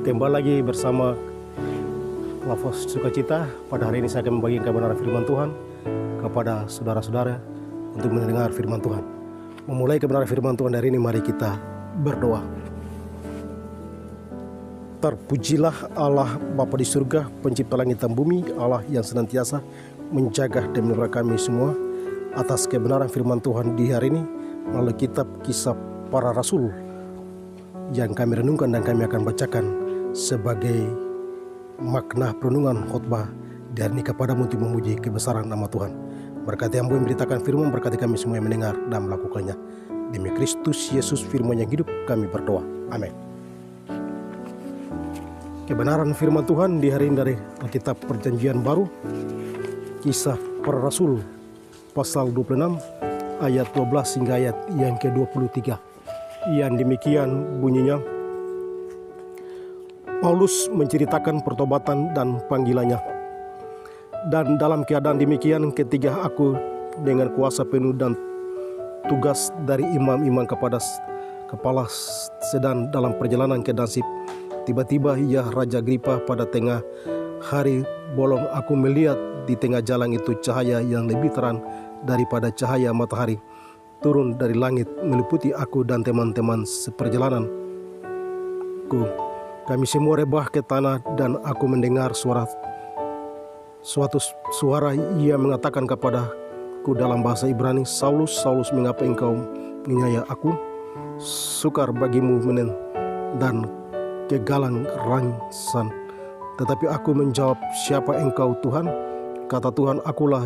Kembali lagi bersama Lafaz Sukacita. Pada hari ini saya akan membagikan kebenaran firman Tuhan kepada saudara-saudara untuk mendengar firman Tuhan. Memulai kebenaran firman Tuhan dari ini, mari kita berdoa. Terpujilah Allah Bapa di surga, pencipta langit dan bumi, Allah yang senantiasa menjaga dan memelihara kami semua. Atas kebenaran firman Tuhan di hari ini melalui kitab Kisah Para Rasul yang kami renungkan dan kami akan bacakan sebagai makna perenungan khotbah dan ini kepadamu untuk memuji kebesaran nama Tuhan. Berkati yang memberitakan firman, berkati kami semua yang mendengar dan melakukannya. Demi Kristus Yesus firman yang hidup kami berdoa. Amin. Kebenaran firman Tuhan di hari ini dari Alkitab Perjanjian Baru, Kisah Para Rasul pasal 26 ayat 12 hingga ayat yang ke-23. Yang demikian bunyinya: Paulus menceritakan pertobatan dan panggilannya. Dan dalam keadaan demikian, ketika aku dengan kuasa penuh dan tugas dari imam-imam kepada kepala sedang dalam perjalanan ke Damsyik, tiba-tiba ya Raja Agripa, pada tengah hari bolong aku melihat di tengah jalan itu cahaya yang lebih terang daripada cahaya matahari turun dari langit meliputi aku dan teman-teman seperjalananku. Kami semua rebah ke tanah dan aku mendengar suatu suara ia mengatakan kepadaku dalam bahasa Ibrani, Saulus, Saulus, mengapa engkau menganiaya aku? Sukar bagimu dan kegalang rangsan. Tetapi aku menjawab, siapa engkau Tuhan? Kata Tuhan, akulah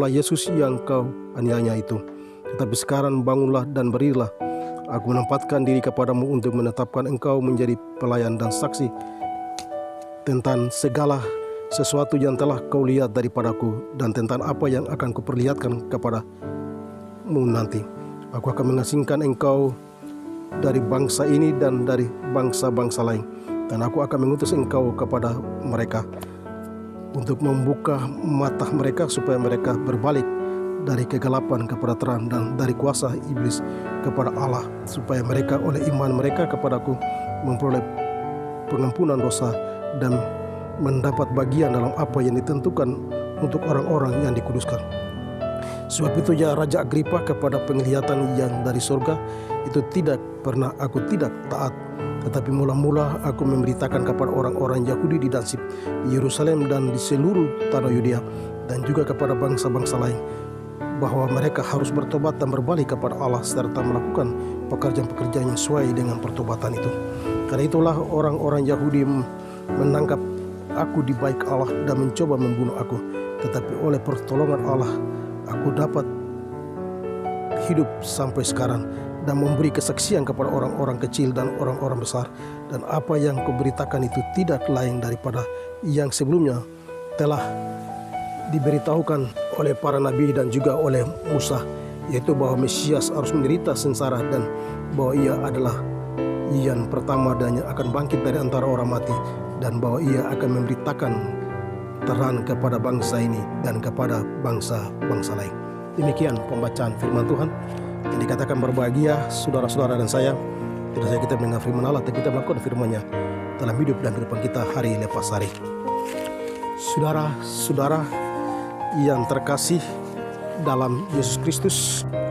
Yesus yang kau aniaya itu. Tetapi sekarang bangunlah dan berilah. Aku menempatkan diri kepadamu untuk menetapkan engkau menjadi pelayan dan saksi tentang segala sesuatu yang telah kau lihat daripadaku dan tentang apa yang akan kuperlihatkan kepadamu nanti. Aku akan mengasingkan engkau dari bangsa ini dan dari bangsa-bangsa lain, dan aku akan mengutus engkau kepada mereka untuk membuka mata mereka supaya mereka berbalik dari kegelapan kepada terang dan dari kuasa iblis kepada Allah, supaya mereka oleh iman mereka kepadaku memperoleh pengampunan dosa dan mendapat bagian dalam apa yang ditentukan untuk orang-orang yang dikuduskan. Sebab itu ya Raja Agripa, kepada penglihatan yang dari surga itu tidak pernah aku tidak taat, tetapi mula-mula aku memberitakan kepada orang-orang Yahudi di Damsyik, di Yerusalem dan di seluruh tanah Yudea, dan juga kepada bangsa-bangsa lain, bahwa mereka harus bertobat dan berbalik kepada Allah serta melakukan pekerjaan-pekerjaan yang sesuai dengan pertobatan itu. Karena itulah orang-orang Yahudi menangkap aku di baik Allah dan mencoba membunuh aku, tetapi oleh pertolongan Allah aku dapat hidup sampai sekarang dan memberi kesaksian kepada orang-orang kecil dan orang-orang besar. Dan apa yang kuberitakan itu tidak lain daripada yang sebelumnya telah diberitahukan oleh para nabi dan juga oleh Musa, yaitu bahwa Mesias harus menderita sengsara dan bahwa ia adalah yang pertama dan yang akan bangkit dari antara orang mati, dan bahwa ia akan memberitakan terang kepada bangsa ini dan kepada bangsa-bangsa lain. Demikian pembacaan firman Tuhan. Yang dikatakan berbahagia saudara-saudara dan saya, tidak saja kita mendengar firman Allah, tapi kita melakukan firman-Nya dalam hidup dan kehidupan kita hari lepas hari. Saudara-saudara yang terkasih dalam Yesus Kristus,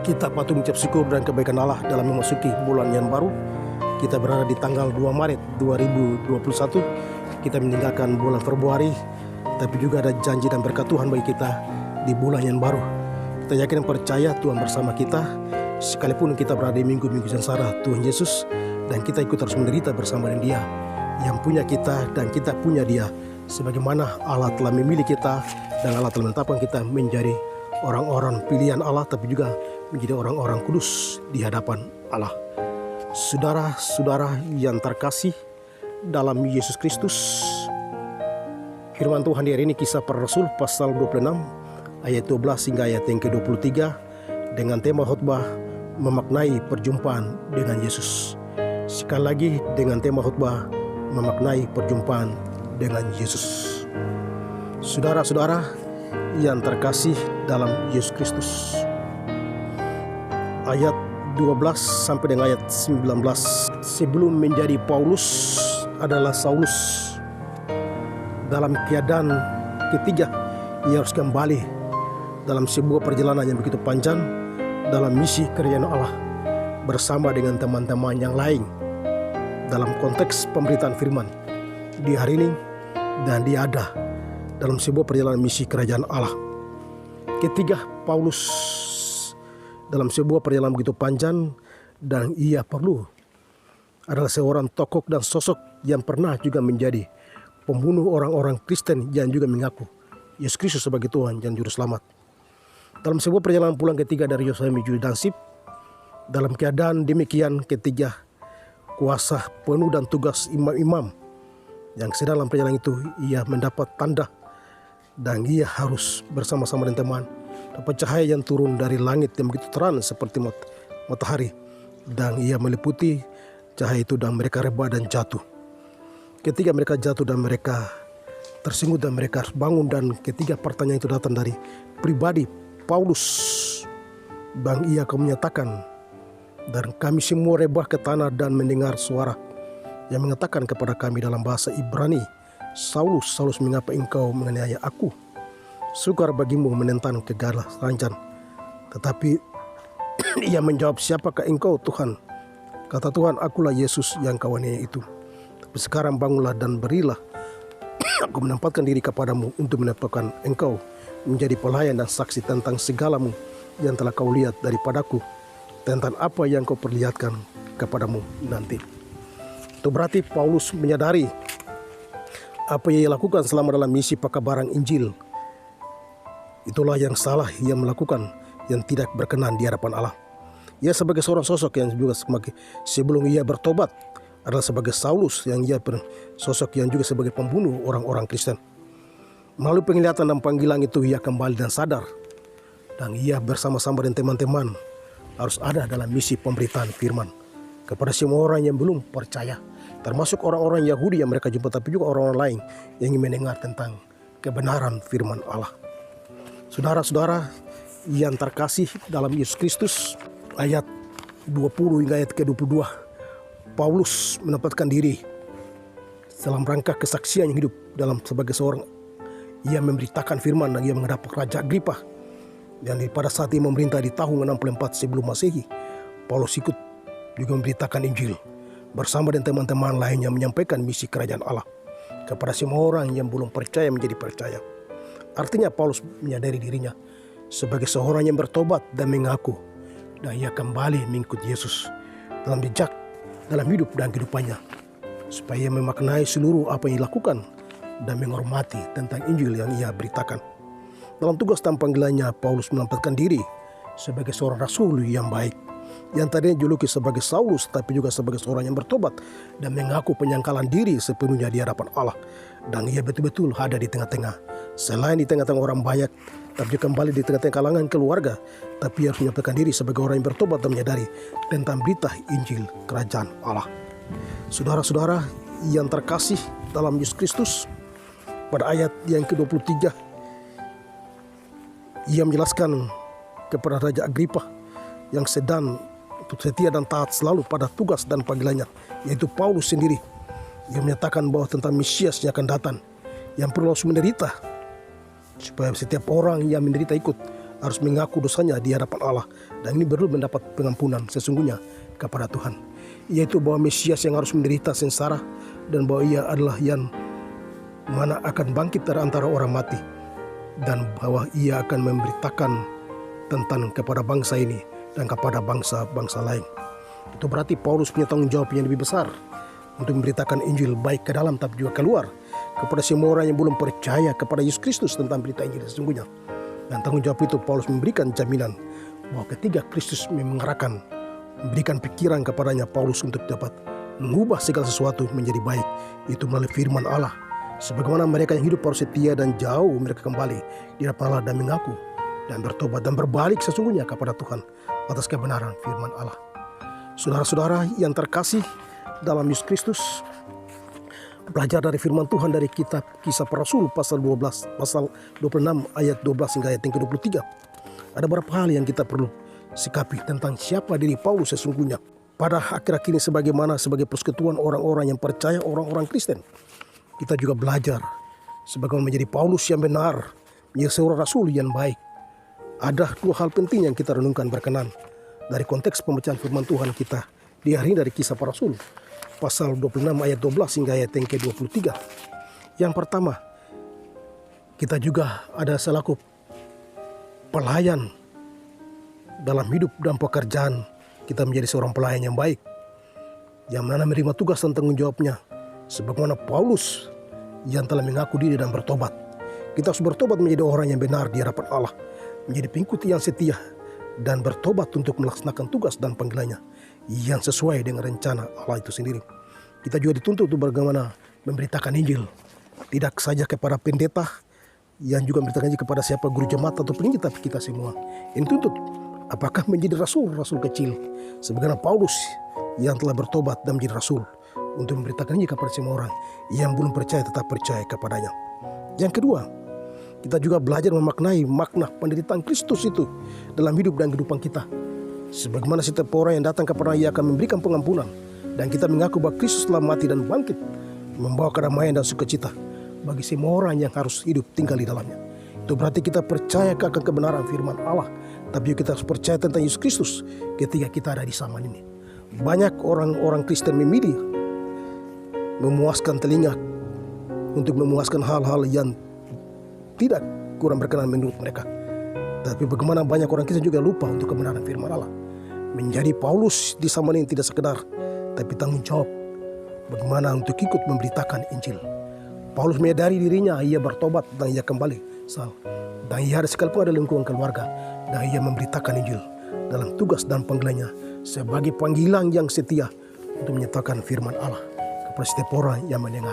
kita patut mengucap syukur dan kebaikan Allah dalam memasuki bulan yang baru. Kita berada di tanggal 2 Maret 2021. Kita meninggalkan bulan Februari, tapi juga ada janji dan berkat Tuhan bagi kita di bulan yang baru. Kita yakin dan percaya Tuhan bersama kita, sekalipun kita berada di minggu-minggu sengsara Tuhan Yesus, dan kita ikut terus menderita bersama dengan Dia yang punya kita dan kita punya Dia. Sebagaimana Allah telah memilih kita dan Allah telah menetapkan kita menjadi orang-orang pilihan Allah, tapi juga menjadi orang-orang kudus di hadapan Allah. Saudara-saudara yang terkasih dalam Yesus Kristus, firman Tuhan di hari ini Kisah Para Rasul pasal 26 ayat 12 hingga ayat yang ke-23 dengan tema khotbah memaknai perjumpaan dengan Yesus. Sekali lagi dengan tema khotbah memaknai perjumpaan dengan Yesus. Saudara-saudara yang terkasih dalam Yesus Kristus, ayat 12 sampai dengan ayat 19. Sebelum menjadi Paulus adalah Saulus. Dalam keadaan ketiga, ia harus kembali dalam sebuah perjalanan yang begitu panjang dalam misi kerajaan Allah bersama dengan teman-teman yang lain dalam konteks pemberitaan firman di hari ini, dan dia ada dalam sebuah perjalanan misi kerajaan Allah. Ketiga, Paulus dalam sebuah perjalanan begitu panjang, dan ia perlu adalah seorang tokoh dan sosok yang pernah juga menjadi pembunuh orang-orang Kristen yang juga mengaku Yesus Kristus sebagai Tuhan dan Juru Selamat. Dalam sebuah perjalanan pulang ketiga dari Yerusalem menuju Damsyik, dalam keadaan demikian ketiga kuasa penuh dan tugas imam-imam yang sedang dalam perjalanan itu, ia mendapat tanda dan ia harus bersama-sama dengan teman dapat cahaya yang turun dari langit yang begitu terang seperti matahari, dan ia meliputi cahaya itu dan mereka rebah dan jatuh. Ketika mereka jatuh dan mereka tersinggung dan mereka harus bangun, dan ketiga pertanyaan itu datang dari pribadi Paulus, dan ia akan menyatakan, dan kami semua rebah ke tanah dan mendengar suara yang mengatakan kepada kami dalam bahasa Ibrani, Saulus, Saulus, mengapa engkau menganiaya aku? Sukar bagimu menentang segala rancang. Tetapi ia menjawab, siapakah engkau Tuhan? Kata Tuhan, akulah Yesus yang kau aniaya itu. Tapi sekarang bangunlah dan berilah. Aku menempatkan diri kepadamu untuk menempatkan engkau menjadi pelayan dan saksi tentang segalamu yang telah kau lihat daripadaku, tentang apa yang kau perlihatkan kepadamu nanti. Itu berarti Paulus menyadari apa yang ia lakukan selama dalam misi pekabaran Injil. Itulah yang salah ia melakukan, yang tidak berkenan di hadapan Allah. Ia sebagai seorang sosok yang juga sebelum ia bertobat adalah sebagai Saulus, yang ia sosok yang juga sebagai pembunuh orang-orang Kristen. Melalui penglihatan dan panggilan itu, ia kembali dan sadar, dan ia bersama-sama dengan teman-teman harus ada dalam misi pemberitaan firman kepada semua orang yang belum percaya, termasuk orang-orang Yahudi yang mereka jumpa, tapi juga orang-orang lain yang ingin mendengar tentang kebenaran firman Allah. Saudara-saudara yang terkasih dalam Yesus Kristus, ayat 20 hingga ayat ke-22, Paulus menempatkan diri dalam rangka kesaksian yang hidup dalam sebagai seorang. Ia memberitakan firman dan ia menghadap Raja Agripa. Dan pada saat ia memerintah di tahun 64 sebelum Masehi, Paulus ikut juga memberitakan Injil bersama dengan teman-teman lainnya, menyampaikan misi kerajaan Allah kepada semua orang yang belum percaya menjadi percaya. Artinya Paulus menyadari dirinya sebagai seorang yang bertobat dan mengaku, dan ia kembali mengikut Yesus dalam jejak, dalam hidup dan kehidupannya, supaya memaknai seluruh apa yang dilakukan dan menghormati tentang Injil yang ia beritakan. Dalam tugas dan panggilannya, Paulus menempatkan diri sebagai seorang rasul yang baik, yang tadinya dijuluki sebagai Saulus, tapi juga sebagai seorang yang bertobat dan mengaku penyangkalan diri sepenuhnya di hadapan Allah. Dan ia betul-betul ada di tengah-tengah, selain di tengah-tengah orang banyak, tapi juga kembali di tengah-tengah kalangan keluarga, tapi harus menyampaikan diri sebagai orang yang bertobat dan menyadari tentang berita Injil kerajaan Allah. Saudara-saudara yang terkasih dalam Yesus Kristus, pada ayat yang ke-23, ia menjelaskan kepada Raja Agripa yang sedang setia dan taat selalu pada tugas dan panggilannya, yaitu Paulus sendiri. Ia menyatakan bahwa tentang Mesias yang akan datang, yang perlu harus menderita, supaya setiap orang yang menderita ikut harus mengaku dosanya di hadapan Allah, dan ini perlu mendapat pengampunan sesungguhnya kepada Tuhan, yaitu bahwa Mesias yang harus menderita sengsara, dan bahwa ia adalah yang mana akan bangkit dari antara orang mati, dan bahwa ia akan memberitakan tentang kepada bangsa ini dan kepada bangsa-bangsa lain. Itu berarti Paulus punya tanggung jawab yang lebih besar untuk memberitakan Injil baik ke dalam tapi juga keluar kepada semua orang yang belum percaya kepada Yesus Kristus tentang berita Injil sesungguhnya. Dan tanggung jawab itu Paulus memberikan jaminan bahwa ketika Kristus mengarahkan, memberikan pikiran kepadanya Paulus untuk dapat mengubah segala sesuatu menjadi baik, itu melalui firman Allah. Sebagaimana mereka yang hidup harus setia dan jauh mereka kembali di hadapan Allah dan mengaku dan bertobat dan berbalik sesungguhnya kepada Tuhan atas kebenaran firman Allah. Saudara-saudara yang terkasih dalam Yesus Kristus, belajar dari firman Tuhan dari kitab Kisah Para Rasul pasal 26 ayat 12 hingga ayat yang ke-23. Ada beberapa hal yang kita perlu sikapi tentang siapa diri Paulus sesungguhnya. Pada akhir-akhir ini sebagai persekutuan orang-orang yang percaya, orang-orang Kristen, kita juga belajar sebagaimana menjadi Paulus yang benar, menjadi seorang rasul yang baik. Ada dua hal penting yang kita renungkan berkenan dari konteks pembacaan firman Tuhan kita di hari ini dari Kisah Para Rasul pasal 26 ayat 12 hingga ayat yang ke-23. Yang pertama, kita juga ada selaku pelayan dalam hidup dan pekerjaan. Kita menjadi seorang pelayan yang baik, yang mana menerima tugas dan tanggung jawabnya sebagaimana Paulus yang telah mengaku diri dan bertobat. Kita harus bertobat menjadi orang yang benar di hadapan Allah, menjadi pengikut yang setia, dan bertobat untuk melaksanakan tugas dan panggilannya yang sesuai dengan rencana Allah itu sendiri. Kita juga dituntut untuk bagaimana memberitakan Injil, tidak saja kepada pendeta, yang juga memberitakan Injil kepada siapa guru jemaat atau penginjil, tapi kita semua yang tuntut apakah menjadi rasul kecil sebagaimana Paulus yang telah bertobat dan menjadi rasul untuk memberitakan Injil kepada semua orang yang belum percaya tetap percaya kepadanya. Yang kedua, kita juga belajar memaknai makna penderitaan Kristus itu dalam hidup dan kehidupan kita. Sebagaimana setiap orang yang datang kepada Ia akan memberikan pengampunan, dan kita mengaku bahwa Kristus telah mati dan bangkit, membawa kedamaian dan sukacita bagi semua orang yang harus hidup tinggal di dalamnya. Itu berarti kita percaya akan kebenaran firman Allah, tapi kita harus percaya tentang Yesus Kristus ketika kita ada di zaman ini. Banyak orang-orang Kristen memilih memuaskan telinga untuk memuaskan hal-hal yang tidak kurang berkenan menurut mereka. Tapi bagaimana banyak orang Kristen juga lupa untuk kebenaran firman Allah. Menjadi Paulus di zaman ini tidak sekedar, tapi tanggung jawab bagaimana untuk ikut memberitakan Injil. Paulus menyadari dirinya, ia bertobat dan ia kembali dan ia ada sekalipun ada lingkungan keluarga, dan ia memberitakan Injil dalam tugas dan panggilannya sebagai panggilan yang setia untuk menyatakan firman Allah kepada setiap orang yang mendengar.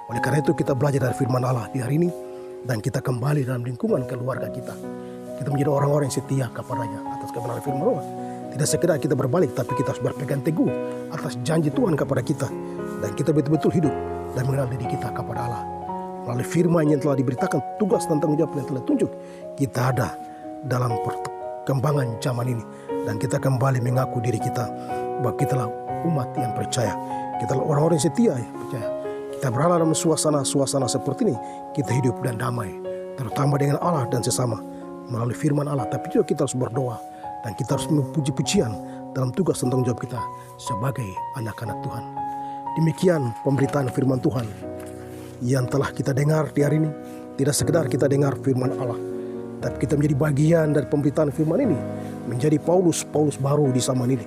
Oleh karena itu kita belajar dari firman Allah di hari ini, dan kita kembali dalam lingkungan keluarga kita. Kita menjadi orang-orang yang setia kepadanya atas kebenaran firman Allah. Tidak sekedar kita berbalik, tapi kita harus berpegang teguh atas janji Tuhan kepada kita, dan kita betul-betul hidup dan mengenal diri kita kepada Allah. Melalui firman yang telah diberitakan, tugas dan tanggung jawab yang telah tunjuk, kita ada dalam perkembangan zaman ini, dan kita kembali mengaku diri kita bahwa kita lah umat yang percaya. Kita lah orang-orang yang setia yang percaya. Kita berada dalam suasana seperti ini, kita hidup dan damai, terutama dengan Allah dan sesama melalui firman Allah. Tapi juga kita harus berdoa, dan kita harus memuji-pujian dalam tugas dan tanggung jawab kita sebagai anak-anak Tuhan. Demikian pemberitaan firman Tuhan yang telah kita dengar di hari ini. Tidak sekedar kita dengar firman Allah, tapi kita menjadi bagian dari pemberitaan firman ini, menjadi Paulus baru di zaman ini.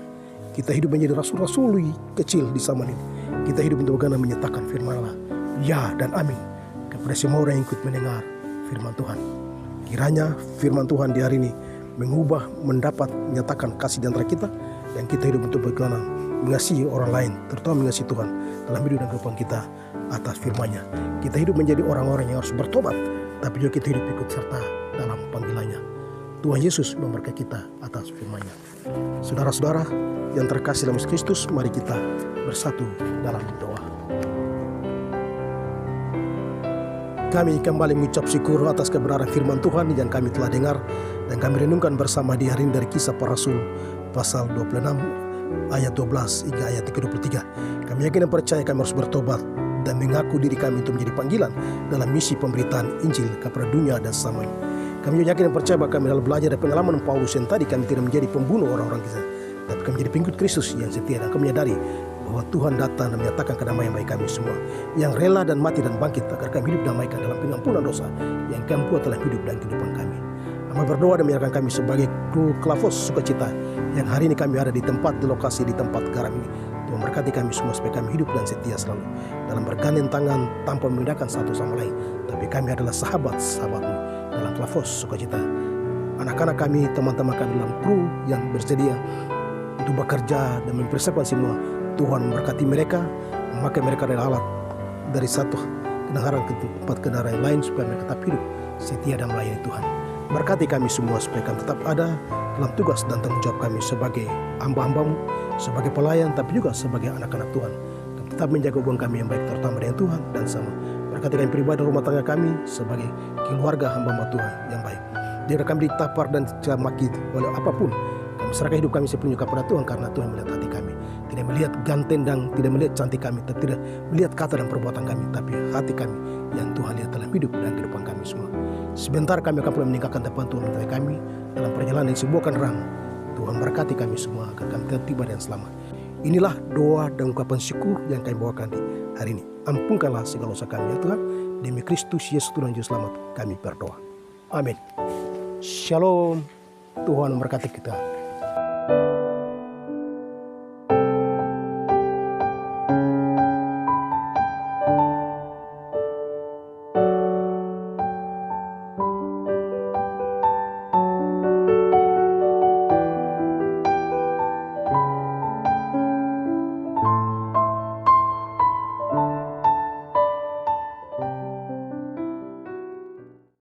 Kita hidup menjadi rasul-rasul kecil di zaman ini. Kita hidup untuk bagaimana menyatakan firman Allah, ya dan amin, kepada semua orang yang ikut mendengar firman Tuhan. Kiranya firman Tuhan di hari ini mengubah, mendapat, menyatakan kasih di antara kita, dan kita hidup untuk bagaimana mengasihi orang lain, terutama mengasihi Tuhan dalam hidup dan kehidupan kita atas firman-Nya. Kita hidup menjadi orang-orang yang harus bertobat, tapi juga kita hidup ikut serta dalam panggilannya. Tuhan Yesus memberkati kita atas firman-Nya. Saudara-saudara yang terkasih dalam Kristus, mari kita bersatu dalam doa. Kami kembali mengucap syukur atas kebenaran firman Tuhan yang kami telah dengar dan kami renungkan bersama di hari ini dari Kisah Para Rasul pasal 26 ayat 12 hingga ayat 23. Kami yakin dan percaya kami harus bertobat dan mengaku diri kami untuk menjadi panggilan dalam misi pemberitaan Injil kepada dunia dan sesamanya. Kami yakin dan percaya bahwa kami dalam belajar dari pengalaman Paulus yang tadi kami tidak menjadi pembunuh orang-orang kita, tapi kami menjadi pengikut Kristus yang setia, dan kami menyadari bahwa Tuhan datang dan menyatakan kedamaian bagi kami semua yang rela dan mati dan bangkit agar kami hidup damaikan dalam pengampunan dosa yang kami buat dalam hidup dan kehidupan kami. Kami berdoa dan menyerahkan kami sebagai kru Klavos Sukacita yang hari ini kami ada di lokasi di tempat garam ini. Tuhan berkati kami semua supaya kami hidup dan setia selalu dalam bergandeng tangan tanpa membedakan satu sama lain, tapi kami adalah sahabat-sahabatmu dalam Klavos Sukacita. Anak-anak kami, teman-teman kami dalam kru yang bersedia untuk bekerja dan mempersiapkan semua, Tuhan memberkati mereka, memakai mereka dari alat dari satu kendaraan ke tempat kendaraan yang lain supaya mereka tetap hidup setia dan melayani Tuhan. Berkati kami semua supaya kami tetap ada dalam tugas dan tanggung jawab kami sebagai hamba-hambamu, sebagai pelayan, tapi juga sebagai anak-anak Tuhan. Dan tetap menjaga hubungan kami yang baik terutama dengan Tuhan dan sama. Berkati kami pribadi rumah tangga kami sebagai keluarga hamba-hamba Tuhan yang baik. Jika kami ditapar dan dicamaki oleh apapun, Kami serahkan hidup kami sepenuhnya kepada Tuhan, karena Tuhan melihat hati kami. Tidak melihat ganteng dan tidak melihat cantik kami, tidak melihat kata dan perbuatan kami, tapi hati kami yang Tuhan lihat dalam hidup dan kehidupan kami semua. Sebentar kami akan mulai meninggalkan depan Tuhan menyertai kami dalam perjalanan yang sebuah rang. Tuhan berkati kami semua agar kami tiba dan selamat. Inilah doa dan ungkapan syukur yang kami bawakan di hari ini. Ampunkanlah segala dosa kami ya Tuhan. Demi Kristus Yesus Tuhan Juru Selamat kami berdoa. Amin. Shalom. Tuhan memberkati kita.